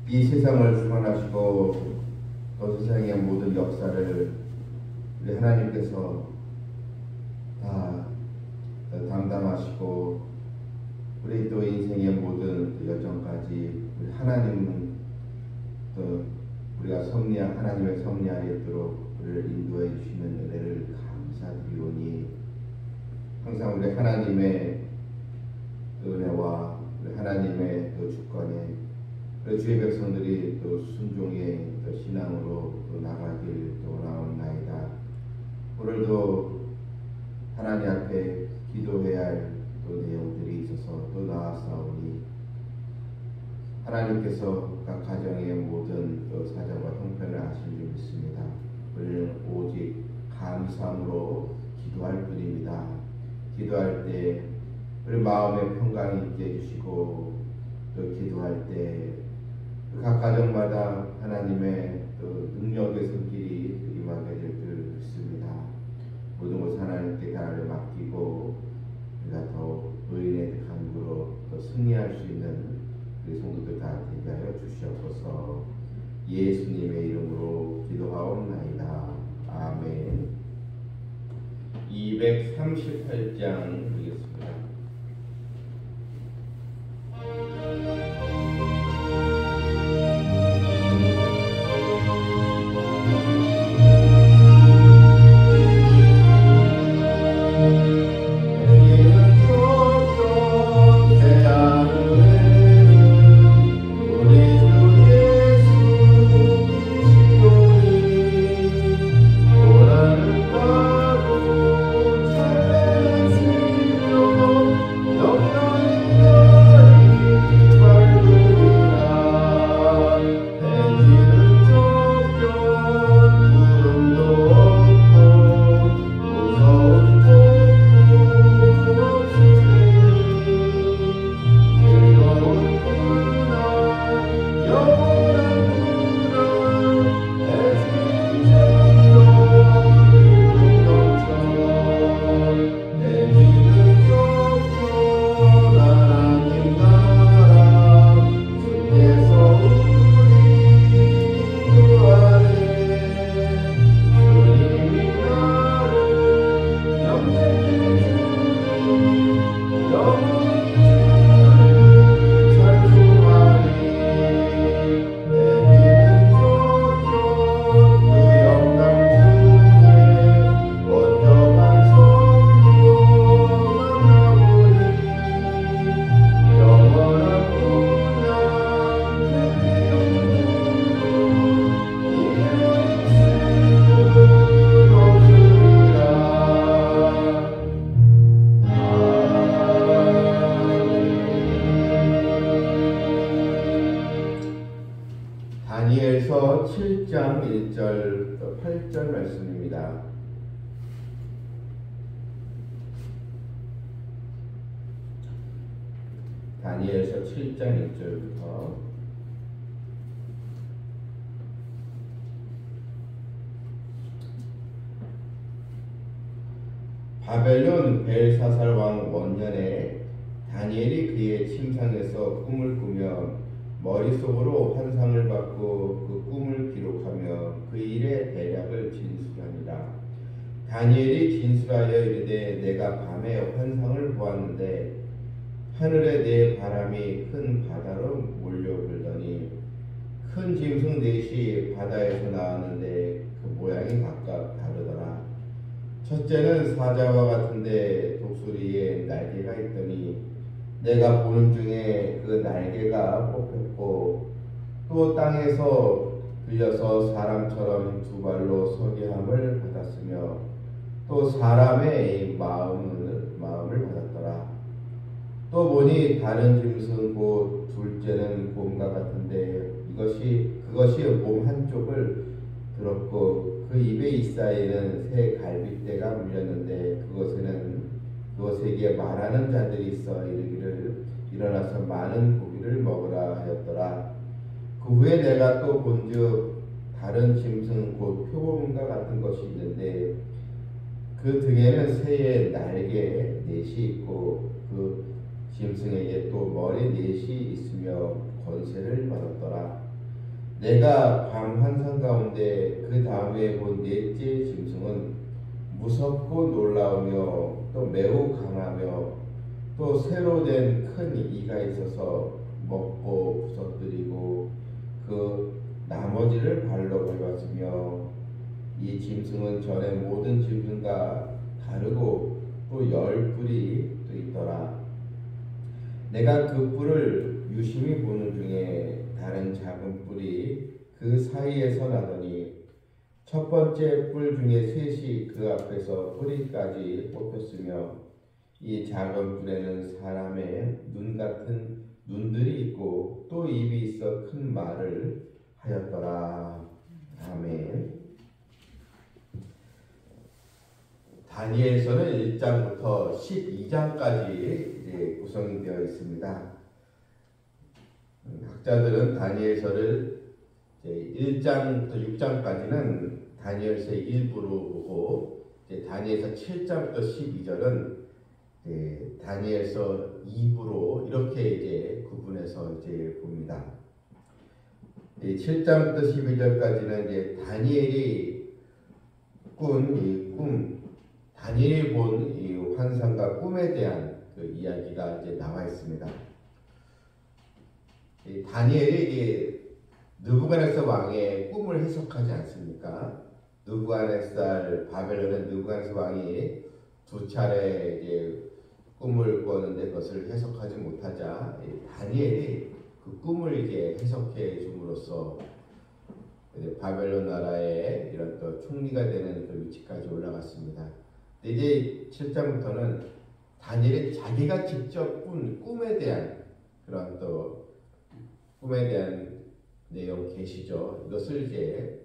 이 세상을 주관하시고 또 세상의 모든 역사를 우리 하나님께서 다 담당하시고 우리 또 인생의 모든 여정까지 우리 하나님은 또 우리가 하나님의 섭리하에 있도록 우리를 인도해 주시는 은혜를 감사드리오니 항상 우리 하나님의 은혜와 우리 하나님의 또 주권에 우리 주의 백성들이 또 순종의 또 신앙으로 또 나가길 또 원하옵나이다. 오늘도 하나님 앞에 기도해야 할 또 내용들이 있어서 또 나아싸우니 하나님께서 각 가정의 모든 또 사정과 형편을 아실 줄 믿습니다. 우리는 오직 감사함으로 기도할 뿐입니다. 기도할 때 우리 마음의 평강이 있게 해주시고 또 기도할 때 각 가정마다 하나님의 또 능력의 손길이 임하게 될 줄 믿습니다. 모든 것을 하나님께 다 맡기고 우리가 더 의인의 간구로 더 승리할 수 있는 우리 성도들 다 되게 하여 주시옵소서. 예수님의 이름으로 기도하옵나이다. 아멘. 238장 보겠습니다. 다니엘서 7장 1절 8절 말씀입니다. 다니엘서 7장 1절부터 바벨론 벨사살 왕 원년에 다니엘이 그의 침상에서 꿈을 꾸며 머릿속으로 환상을 받고 그 꿈을 기록하며 그 일의 대략을 진술하니라. 다니엘이 진술하여 이르되 내가 밤에 환상을 보았는데 하늘에 네 바람이 큰 바다로 몰려불더니 큰 짐승 넷이 바다에서 나왔는데 그 모양이 각각 다르더라. 첫째는 사자와 같은데 독수리에 날개가 있더니 내가 보는 중에 그 날개가 뽑혔고 또 땅에서 들려서 사람처럼 두 발로 서게 함을 받았으며 또 사람의 마음을 받았더라. 또 보니 다른 짐승 곧 둘째는 곰과 같은데 그것이 몸 한쪽을 들었고 그 입에 이사이에는 새 갈빗대가 물렸는데 그것에게 말하는 자들이 있어 이르기를 일어나서 많은 고기를 먹으라 하였더라. 그 후에 내가 또 본즉 다른 짐승 곧 표범과 같은 것이 있는데 그 등에는 새의 날개 넷이 있고 그 짐승에게 또 머리 넷이 있으며 권세를 받았더라. 내가 밤 환상 가운데 그 다음에 본 넷째 짐승은 무섭고 놀라우며 또 매우 강하며 또 새로 된 큰 이가 있어서 먹고 부서뜨리고 그 나머지를 발로 밟았으며 이 짐승은 전에 모든 짐승과 다르고 또 열 뿔이 또 있더라. 내가 그 뿔을 유심히 보는 중에 다른 작은 뿔이 그 사이에서 나더니 첫 번째 뿔 중에 셋이 그 앞에서 뿌리까지 뽑혔으며 이 작은 뿔에는 사람의 눈 같은 눈들이 있고 또 입이 있어 큰 말을 하였더라. 아멘. 다니엘서는 1장부터 12장까지 구성이 되어 있습니다. 학자들은 다니엘서를 1장부터 6장까지는 다니엘서의 일부로 보고 다니엘서 7장부터 12절은 다니엘서 2부로 이렇게 구분해서 봅니다. 7장부터 12절까지는 다니엘이 다니엘이 본 이 환상과 꿈에 대한 그 이야기가 나와 있습니다. 다니엘이 느부갓네살 왕의 꿈을 해석하지 않습니까? 바벨론의 느부갓네살 왕이 두 차례 꿈을 꾸었는데 그것을 해석하지 못하자 다니엘이 그 꿈을 해석해 줌으로써 바벨론 나라의 이런 또 총리가 되는 그 위치까지 올라갔습니다. 이제 7장부터는 다니엘이 자기가 직접 꾼 꿈에 대한 그런 또 꿈에 대한 내용 계시죠. 이것을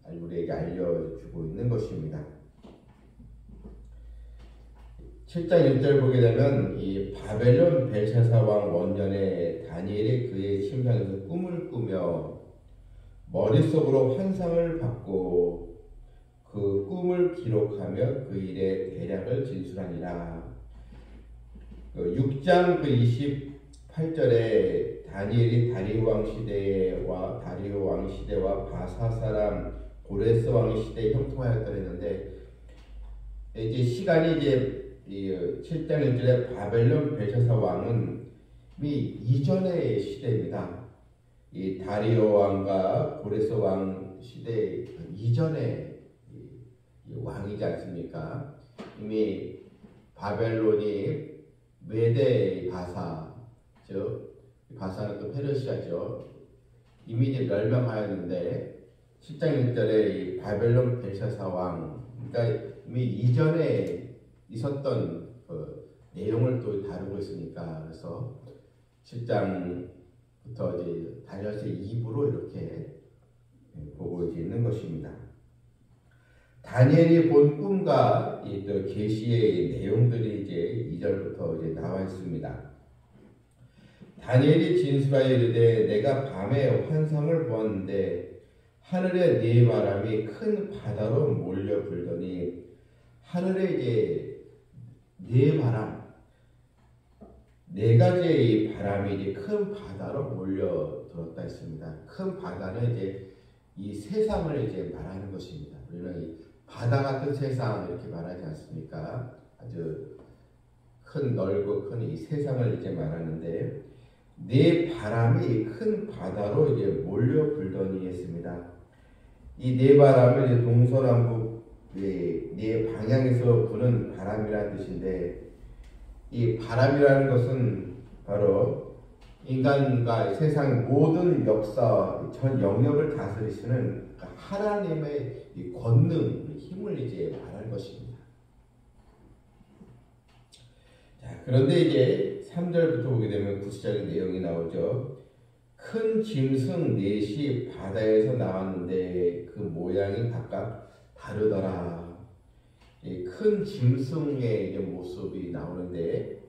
우리에게 알려주고 있는 것입니다. 7장 1절 보게 되면 이 바벨론 벨샤살 왕 원년에 다니엘이 그의 침상에서 꿈을 꾸며 머릿속으로 환상을 받고 그 꿈을 기록하며 그 일의 대략을 진술하니라. 6장 28절에 다니엘이 다리오 왕 시대와 바사 사람 고레스 왕의 시대에 형통하였다 했는데 시간이 7장 1절에 바벨론 벨샤살 왕은 이전의 시대입니다. 이 다리오 왕과 고레스 왕 시대 이전의 왕이지 않습니까? 이미 바벨론이 메대 바사, 즉 바사는 또 페르시아죠. 이미 멸망하였는데 7장 1절에 이 바벨론 벨샤살 왕, 그러니까 이미 이전에 있었던 그 내용을 또 다루고 있으니까 그래서 7장부터 다니엘서 2부로 이렇게 보고 있는 것입니다. 다니엘이 본 꿈과 이 계시의 내용들이 2절부터 나와 있습니다. 다니엘이 진술하여 이르되 내가 밤에 환상을 보았는데 하늘에 네 바람이 큰 바다로 몰려 불더니 하늘에 네 바람, 네 가지의 바람이 큰 바다로 몰려 들었다 했습니다. 큰 바다는 이 세상을 말하는 것입니다. 우리는 바다 같은 세상 이렇게 말하지 않습니까? 아주 큰 넓고 큰 이 세상을 말하는데 네 바람이 큰 바다로 몰려 불더니 했습니다. 이 네 바람을 동서남북 네 방향에서 부는 바람이라는 뜻인데 이 바람이라는 것은 바로 인간과 세상 모든 역사 전 영역을 다스리시는 하나님의 이 권능, 힘을 말하는 것입니다. 자, 그런데 3절부터 보게 되면 구체적인 내용이 나오죠. 큰 짐승 넷이 바다에서 나왔는데 그 모양이 각각 다르더라. 큰 짐승의 모습이 나오는데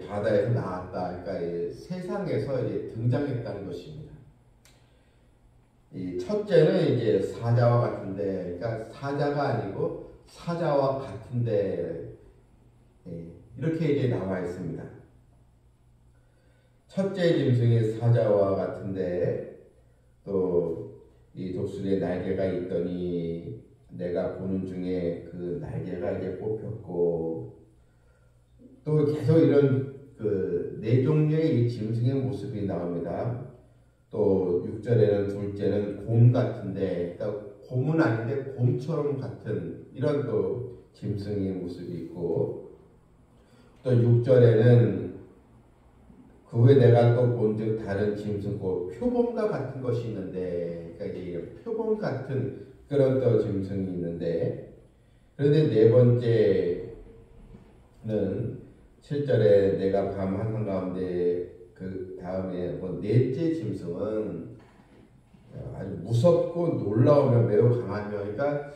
바다에서 나왔다. 그러니까 세상에서 등장했다는 것입니다. 이 첫째는 사자와 같은데, 그러니까 사자가 아니고 사자와 같은데 이렇게 나와 있습니다. 첫째 짐승이 사자와 같은데 또 이 독수리에 날개가 있더니 내가 보는 중에 그 날개가 이제 뽑혔고, 또 계속 이런 그 네 종류의 이 짐승의 모습이 나옵니다. 또 6절에는 둘째는 곰 같은데, 그러니까 곰은 아닌데 곰처럼 같은 이런 또 짐승의 모습이 있고, 또 6절에는 그 후에 내가 또 본즉 다른 짐승 곧 표범과 같은 것이 있는데, 그러니까 이제 표범 같은 그런 또 짐승이 있는데, 그런데 네 번째는 7절에 내가 밤 한가운데, 그 다음에 뭐 넷째 짐승은 아주 무섭고 놀라우며 매우 강하며, 그러니까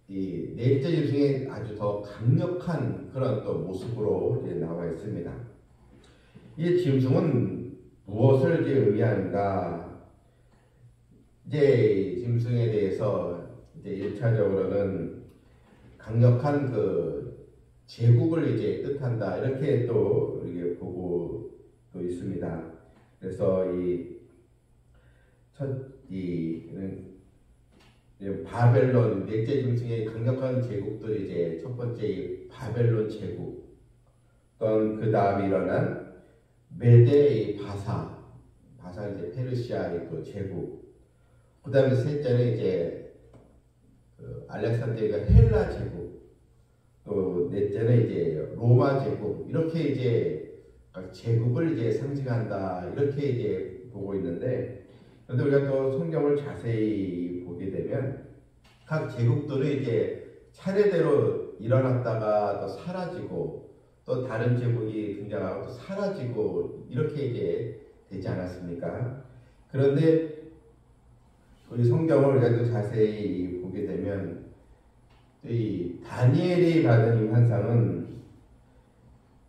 이 넷째 짐승이 아주 더 강력한 그런 또 모습으로 이제 나와 있습니다. 이 짐승은 무엇을 이제 의미하는가? 이제 짐승에 대해서 이제 1차적으로는 강력한 그 제국을 이제 뜻한다, 이렇게 또 이렇게 보고 또 있습니다. 그래서 바벨론 넷째 짐승의 강력한 제국들이 이제 첫 번째 이 바벨론 제국, 또 그 다음에 일어난 메대 바사 이제 페르시아의 또 제국, 그 다음에 셋째는 이제 그 알렉산드리아 헬라 제국, 또 넷째는 이제 로마 제국, 이렇게 이제 각 제국을 이제 상징한다, 이렇게 이제 보고 있는데, 그런데 우리가 또 성경을 자세히 보게 되면 각 제국들은 이제 차례대로 일어났다가 또 사라지고, 또 다른 제국이 등장하고 또 사라지고, 이렇게 이제 되지 않았습니까? 그런데 우리 성경을 우리가 또 자세히 보게 되면 이 다니엘이 받은 이 환상은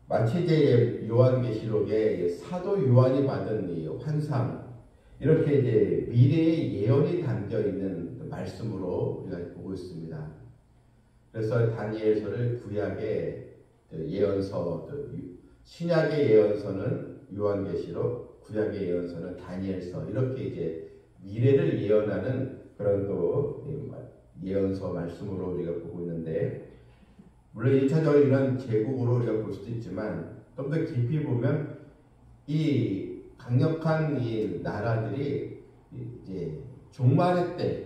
마치 이제 요한계시록에 사도 요한이 받은 이 환상, 이렇게 이제 미래의 예언이 담겨 있는 말씀으로 우리가 보고 있습니다. 그래서 다니엘서를 구약의 예언서, 신약의 예언서는 요한계시록, 구약의 예언서는 다니엘서, 이렇게 이제 미래를 예언하는 그런 또 예언서 말씀으로 우리가 보고 있는데, 물론 1차적으로 이런 제국으로 우리가 볼 수도 있지만, 좀 더 깊이 보면 이 강력한 이 나라들이 이제 종말의 때,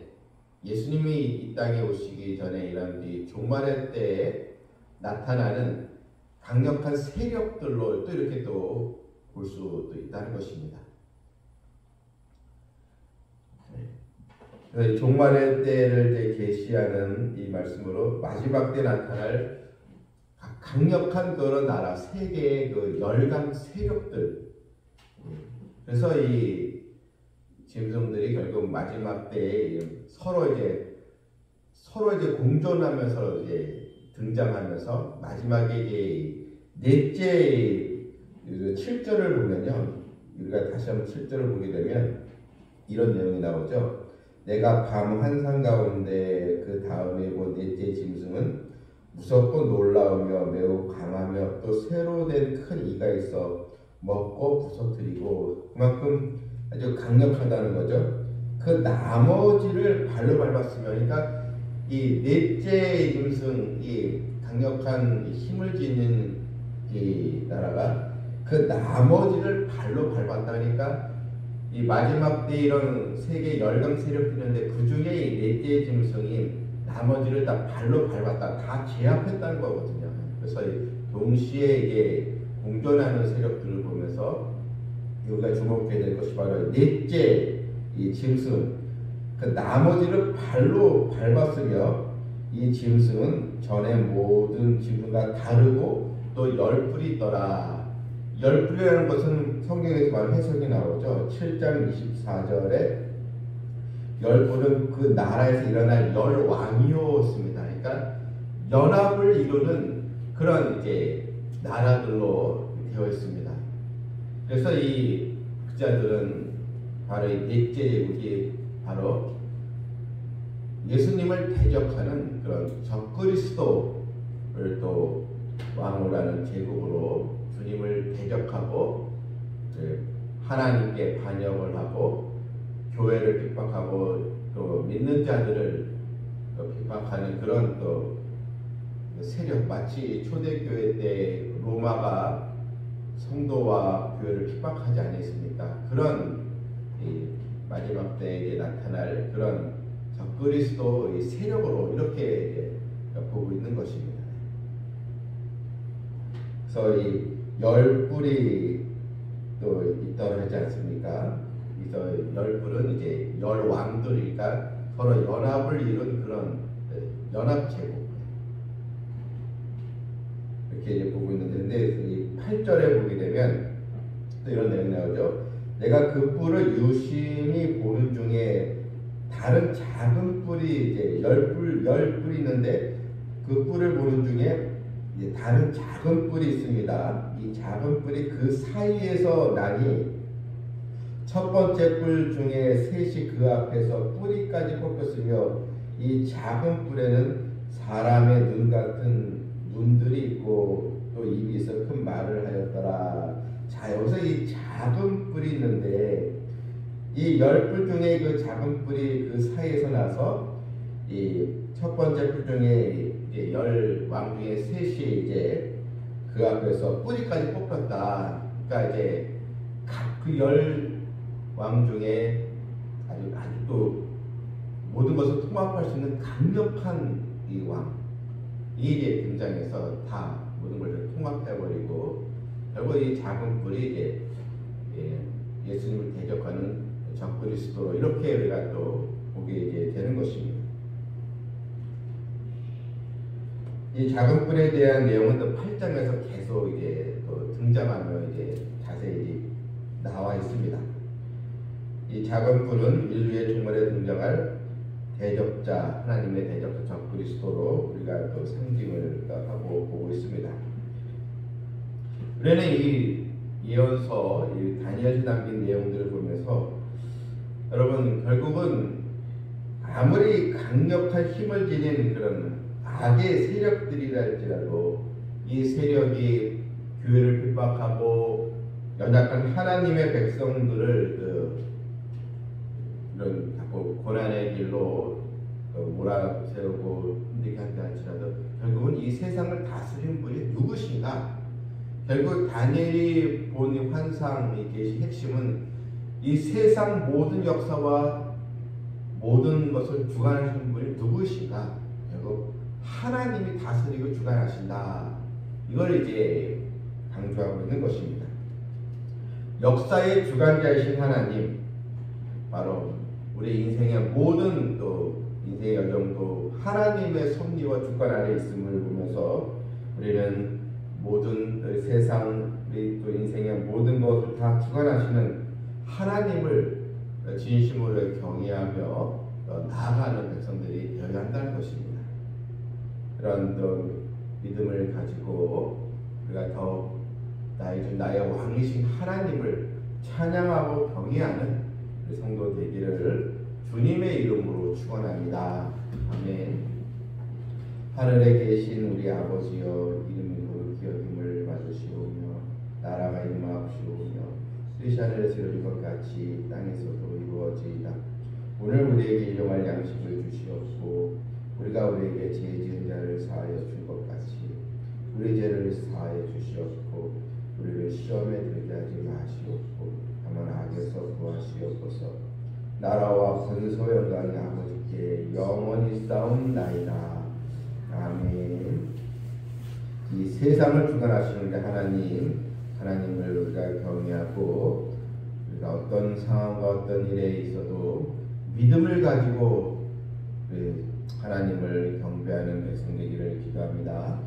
예수님이 이 땅에 오시기 전에 이런 이 종말의 때에 나타나는 강력한 세력들로 또 이렇게 또 볼 수도 있다는 것입니다. 그래서 종말의 때를 이제 계시하는 이 말씀으로 마지막 때 나타날 강력한 그런 나라, 세계의 그 열강 세력들. 그래서 이 짐승들이 결국 마지막 때에 서로 이제 공존하면서 이제 등장하면서, 마지막에 이제 넷째 7절을 보면요, 우리가 다시 한번 7절을 보게 되면 이런 내용이 나오죠. 내가 밤 환상 가운데 그 다음에 본 넷째 짐승은 무섭고 놀라우며 매우 강하며 또 새로 된 큰 이가 있어 먹고 부서뜨리고, 그만큼 아주 강력하다는 거죠. 그 나머지를 발로 밟았으며, 그러니까 이 넷째 짐승, 이 강력한 힘을 지닌 이 나라가 그 나머지를 발로 밟았다니까, 이 마지막 때 이런 세계 열강 세력이 있는데 그 중에 이 넷째 짐승이 나머지를 다 발로 밟았다, 다 제압했다는 거거든요. 그래서 동시에 이게 공존하는 세력들을 보면서 우리가 주목해야 될 것이 바로 넷째 이 짐승, 그 나머지를 발로 밟았으며, 이 짐승은 전에 모든 짐승과 다르고 또 열뿔이 있더라. 열뿔이라는 것은 성경에서 많은 해석이 나오죠. 7장 24절에 열뿔은 그 나라에서 일어날 열왕이었습니다. 그러니까 연합을 이루는 그런 이제 나라들로 되어 있습니다. 그래서 이 그자들은 바로 이 넷째 제국이 바로 예수님을 대적하는 그런 적그리스도를 또 왕으로 하는 제국으로 주님을 대적하고 하나님께 반역을 하고 교회를 핍박하고 또 믿는 자들을 또 핍박하는 그런 또 세력, 마치 초대교회 때 로마가 성도와 교회를 핍박하지 않았습니까? 그런 마지막 때에 이제 나타날 그런 적그리스도의 세력으로 이렇게 보고 있는 것입니다. 그래서 이 열 뿔이 또 있다고 하지 않습니까? 그래서 열 뿔은 이제 열 왕들이니까 서로 연합을 이룬 그런 연합제국 이렇게 이제 보고 있는데, 근데 이 8절에 보게 되면 또 이런 내용이 나오죠. 내가 그 뿔을 유심히 보는 중에 다른 작은 뿔이 이제 열 뿔이 있는데 그 뿔을 보는 중에 이제 다른 작은 뿔이 있습니다. 이 작은 뿔이 그 사이에서 나니 첫 번째 뿔 중에 셋이 그 앞에서 뿌리까지 뽑혔으며 이 작은 뿔에는 사람의 눈 같은 눈들이 있고 또 입이 있어 큰 말을 하였더라. 자, 여기서 이 작은 뿔이 있는데 이 열 뿔 중에 그 작은 뿔이 그 사이에서 나서 이 첫 번째 뿔 중에 이제 열 왕 중에 셋이 이제 그 앞에서 뿌리까지 뽑혔다. 그러니까 이제 각 그 열 왕 중에 아주 또 모든 것을 통합할 수 있는 강력한 이 왕, 이게 등장해서 다 모든 걸 통합해버리고 결국 이 작은 뿔이 이제 예수님을 대적하는 적그리스도로 이렇게 우리가 또 보게 이제 되는 것입니다. 이 작은 뿔에 대한 내용은 또 8장에서 계속 이제 또 등장하며 이제 자세히 나와 있습니다. 이 작은 뿔은 인류의 종말에 등장할 대적자, 하나님의 대적자 적그리스도로 우리가 또 상징을 하고 보고 있습니다. 우리는 이 예언서, 이 다니엘서 남긴 내용들을 보면서 여러분 결국은 아무리 강력한 힘을 지닌 그런 악의 세력들이라 할지라도 이 세력이 교회를 핍박하고 연약한 하나님의 백성들을 이런 고난의 길로 몰아세우고 힘들게 한다 할지라도 결국은 이 세상을 다스리는 분이 누구신가? 결국 다니엘이 본 환상의 계시 핵심은 이 세상 모든 역사와 모든 것을 주관하시는 분이 누구신가? 결국 하나님이 다스리고 주관하신다. 이걸 이제 강조하고 있는 것입니다. 역사의 주관자이신 하나님, 바로 우리 인생의 모든 또 인생의 여정도 하나님의 섭리와 주권 아래 있음을 보면서 우리는 모든 세상, 우리 또 인생의 모든 것을 다 주관하시는 하나님을 진심으로 경외하며 나아가는 백성들이 되어야 한다는 것입니다. 그런 또 믿음을 가지고 우리가 더 나의 왕이신 하나님을 찬양하고 경외하는 우리 성도 되기를 주님의 이름으로 축원합니다. 아멘. 하늘에 계신 우리 아버지여, 이름이 거룩히 여김을 받으시오며 나라가 임하옵시오며 뜻이 하늘에서 이루어진 것 같이 땅에서도 이루어지이다. 오늘 우리에게 일용할 양식을 주시옵고 우리가 우리에게 죄 지은 자를 사하여 준 것 같이 우리 죄를 사하여 주시옵고 우리를 시험에 들게 하지 마시옵고 다만 악에서 구하시옵소서. 나라와 권소 영광이 아버지께 영원히 싸움나이다. 아멘. 이 세상을 주관하시는 게 하나님을 우리가 경외하고 우리가 어떤 상황과 어떤 일에 있어도 믿음을 가지고 하나님을 경배하는 백성 되기를 기도합니다.